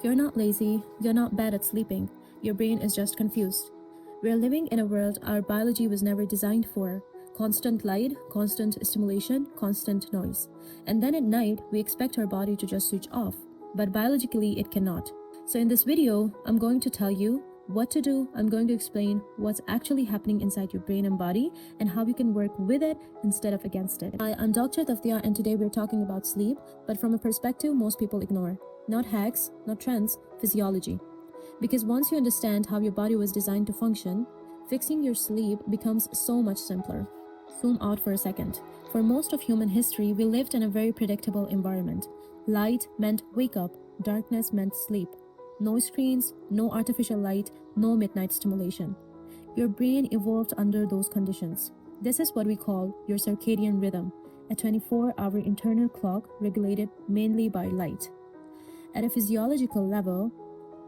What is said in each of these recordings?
You're not lazy, you're not bad at sleeping, your brain is just confused. We're living in a world our biology was never designed for. Constant light, constant stimulation, constant noise. And then at night, we expect our body to just switch off. But biologically, it cannot. So in this video, I'm going to tell you what to do. I'm going to explain what's actually happening inside your brain and body and how you can work with it instead of against it. Hi, I'm Dr. Taftia, and today we're talking about sleep, but from a perspective most people ignore. Not hacks, not trends, physiology. Because once you understand how your body was designed to function, fixing your sleep becomes so much simpler. Zoom out for a second. For most of human history, we lived in a very predictable environment. Light meant wake up, darkness meant sleep. No screens, no artificial light, no midnight stimulation. Your brain evolved under those conditions. This is what we call your circadian rhythm, a 24-hour internal clock regulated mainly by light. At a physiological level,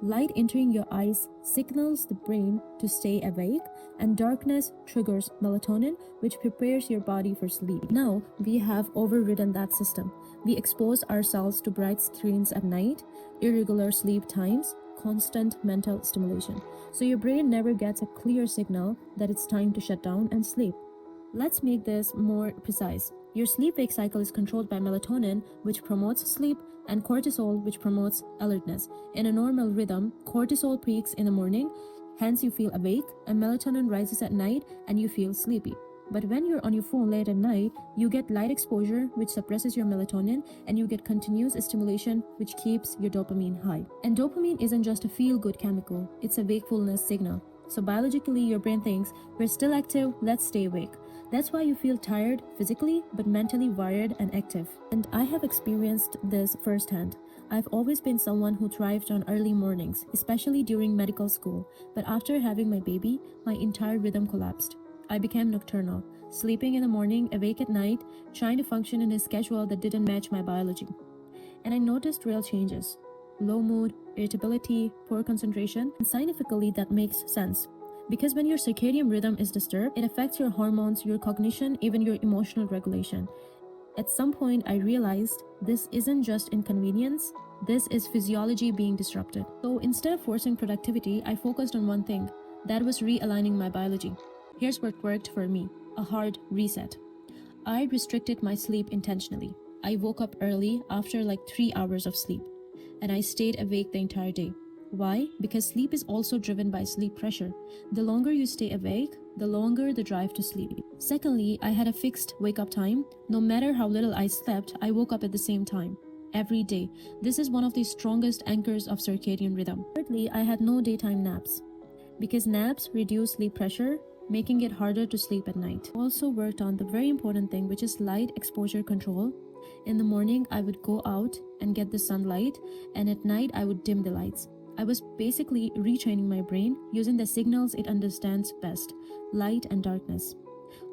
light entering your eyes signals the brain to stay awake, and darkness triggers melatonin, which prepares your body for sleep. Now, we have overridden that system. We expose ourselves to bright screens at night, irregular sleep times, constant mental stimulation. So your brain never gets a clear signal that it's time to shut down and sleep. Let's make this more precise. Your sleep-wake cycle is controlled by melatonin, which promotes sleep, and cortisol, which promotes alertness. In a normal rhythm, cortisol peaks in the morning, hence you feel awake, and melatonin rises at night and you feel sleepy. But when you're on your phone late at night, you get light exposure, which suppresses your melatonin, and you get continuous stimulation, which keeps your dopamine high. And dopamine isn't just a feel-good chemical, it's a wakefulness signal. So biologically, your brain thinks, we're still active, let's stay awake. That's why you feel tired physically, but mentally wired and active. And I have experienced this firsthand. I've always been someone who thrived on early mornings, especially during medical school. But after having my baby, my entire rhythm collapsed. I became nocturnal, sleeping in the morning, awake at night, trying to function in a schedule that didn't match my biology. And I noticed real changes. Low mood, irritability, poor concentration, and scientifically that makes sense. Because when your circadian rhythm is disturbed, it affects your hormones, your cognition, even your emotional regulation. At some point, I realized this isn't just inconvenience, this is physiology being disrupted. So instead of forcing productivity, I focused on one thing, that was realigning my biology. Here's what worked for me, a hard reset. I restricted my sleep intentionally. I woke up early after like 3 hours of sleep, and I stayed awake the entire day. Why? Because sleep is also driven by sleep pressure. The longer you stay awake, the longer the drive to sleep. Secondly, I had a fixed wake-up time. No matter how little I slept, I woke up at the same time. Every day. This is one of the strongest anchors of circadian rhythm. Thirdly, I had no daytime naps. Because naps reduce sleep pressure, making it harder to sleep at night. Also worked on the very important thing, which is light exposure control. In the morning, I would go out and get the sunlight, and at night, I would dim the lights. I was basically retraining my brain using the signals it understands best, light and darkness.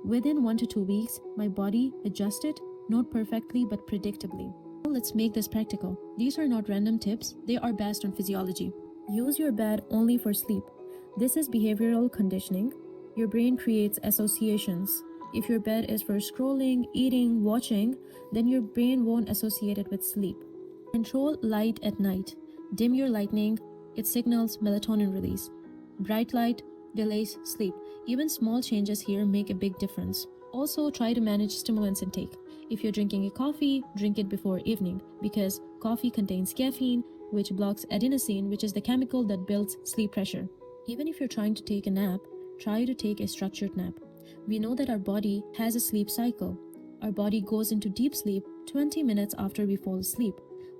Within 1 to 2 weeks, my body adjusted, not perfectly but predictably. Let's make this practical. These are not random tips, they are based on physiology. Use your bed only for sleep. This is behavioral conditioning. Your brain creates associations. If your bed is for scrolling, eating, watching, then your brain won't associate it with sleep. Control light at night. Dim your lighting. It signals melatonin release. Bright light delays sleep. Even small changes here make a big difference. Also, try to manage stimulants intake. If you're drinking a coffee, drink it before evening, because coffee contains caffeine, which blocks adenosine, which is the chemical that builds sleep pressure. Even if you're trying to take a nap, try to take a structured nap. We know that our body has a sleep cycle. Our body goes into deep sleep 20 minutes after we fall asleep.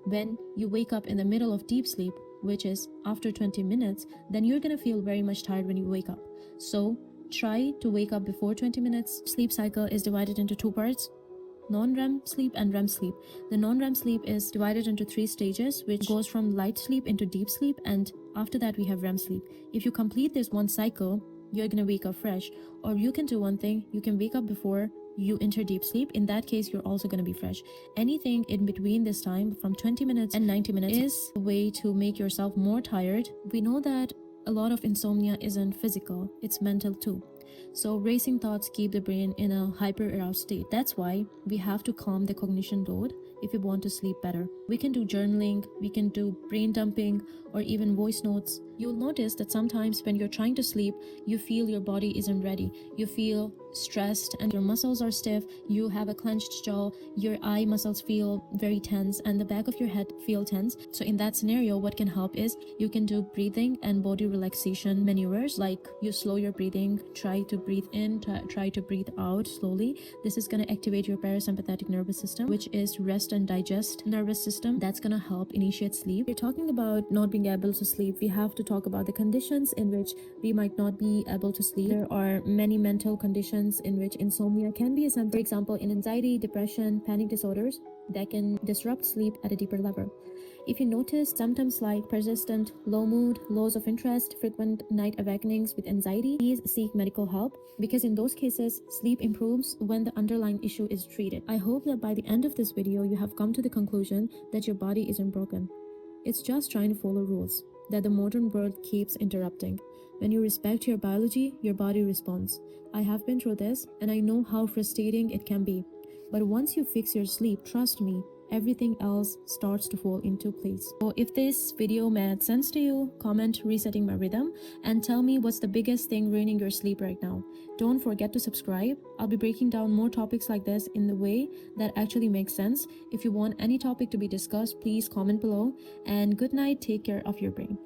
When you wake up in the middle of deep sleep, which is after 20 minutes, then you're gonna feel very much tired when you wake up. So try to wake up before 20 minutes. Sleep cycle is divided into 2 parts, non-REM sleep and REM sleep. The non-REM sleep is divided into 3 stages, which goes from light sleep into deep sleep, and after that we have REM sleep. If you complete this one cycle, you're gonna wake up fresh. Or you can do one thing, you can wake up before you enter deep sleep. In that case, you're also going to be fresh. Anything in between this time from 20 minutes and 90 minutes is a way to make yourself more tired. We know that a lot of insomnia isn't physical, it's mental too. So racing thoughts keep the brain in a hyper-aroused state. That's why we have to calm the cognition load. if you want to sleep better. We can do journaling, we can do brain dumping, or even voice notes. You'll notice that sometimes when you're trying to sleep, you feel your body isn't ready. You feel stressed and your muscles are stiff, you have a clenched jaw, your eye muscles feel very tense, and the back of your head feel tense. So in that scenario, what can help is you can do breathing and body relaxation maneuvers, like you slow your breathing, try to breathe in, try to breathe out slowly. This is going to activate your parasympathetic nervous system, which is rest and digest nervous system. That's going to help initiate sleep. We're talking about not being able to sleep. We have to talk about the conditions in which we might not be able to sleep. There are many mental conditions in which insomnia can be a symptom. For example, in anxiety, depression, panic disorders that can disrupt sleep at a deeper level. If you notice symptoms like persistent low mood, loss of interest, frequent night awakenings with anxiety, please seek medical help, because in those cases, sleep improves when the underlying issue is treated. I hope that by the end of this video, you have come to the conclusion that your body isn't broken. It's just trying to follow rules that the modern world keeps interrupting. When you respect your biology, your body responds. I have been through this, and I know how frustrating it can be. But once you fix your sleep, trust me, everything else starts to fall into place. So if this video made sense to you, comment resetting my rhythm and tell me what's the biggest thing ruining your sleep right now. Don't forget to subscribe. I'll be breaking down more topics like this in the way that actually makes sense. If you want any topic to be discussed, please comment below. And good night, take care of your brain.